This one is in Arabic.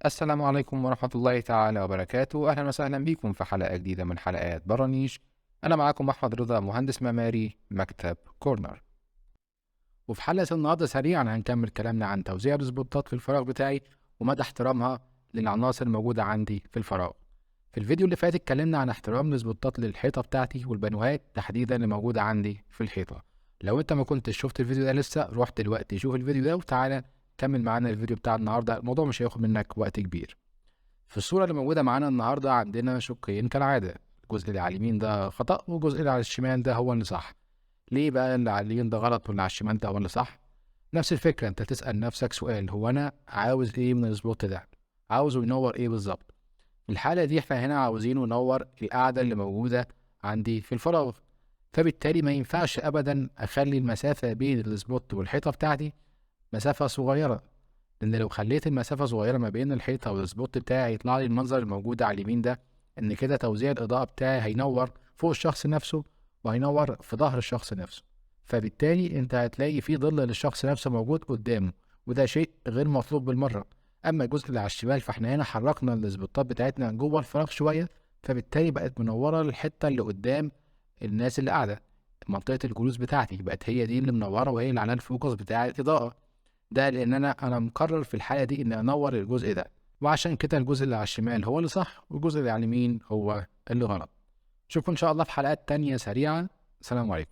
السلام عليكم ورحمة الله تعالى وبركاته. أهلا وسهلا بكم في حلقة جديدة من حلقات برانيش. أنا معاكم أحمد رضا، مهندس معماري مكتب كورنر. وفي حلقة النهاردة سريعا هنكمل كلامنا عن توزيع السبوتات في الفراغ بتاعي ومدى احترامها للعناصر الموجودة عندي في الفراغ. في الفيديو اللي فات اتكلمنا عن احترام السبوتات للحيطة بتاعتي والبانوهات تحديدا اللي موجودة عندي في الحيطة. لو انت ما كنتش شفت الفيديو ده لسه، روح دلوقتي شوف الفيديو ده وتعالى كمل معانا الفيديو بتاع النهاردة. الموضوع مش هياخد منك وقت كبير. في الصورة اللي موجودة معانا النهاردة عندنا شقين كالعادة، الجزء اللي على اليمين ده خطأ والجزء اللي على الشمال ده هو اللي صح. ليه بقى اللي على اليمين ده غلط واللي على الشمال ده هو اللي صح؟ نفس الفكرة، انت تسأل نفسك سؤال: هو انا عاوز ايه من السبوت ده؟ عاوزه ينور ايه بالظبط؟ في الحالة دي احنا هنا عاوزينه ينور القاعدة اللي موجودة عندي في الفراغ، فبالتالي ما ينفعش ابدا اخلي المسافة بين السبوت والحيطة بتاعتي مسافة صغيرة، لأن لو خليت المسافة صغيرة ما بين الحيطة والسبوت بتاعي يطلع لي المنظر الموجود على اليمين ده، إن كده توزيع الإضاءة بتاعي هينور فوق الشخص نفسه وهينور في ظهر الشخص نفسه، فبالتالي أنت هتلاقي في ظل للشخص نفسه موجود قدامه، وده شيء غير مطلوب بالمرة. أما الجزء اللي على الشمال فاحنا هنا حركنا السبوتات بتاعتنا جوه الفراغ شوية، فبالتالي بقت منورة الحتة اللي قدام الناس اللي قاعدة. منطقة الجلوس بتاعتي بقت هي دي اللي منورة وهي اللي على الفوكس بتاع الإضاءة. ده لأن أنا مقرر في الحالة دي إني أنور الجزء ده، وعشان كده الجزء اللي على الشمال هو اللي صح والجزء اللي على اليمين هو اللي غلط. أشوفكم إن شاء الله في حلقات تانية سريعة. سلام عليكم.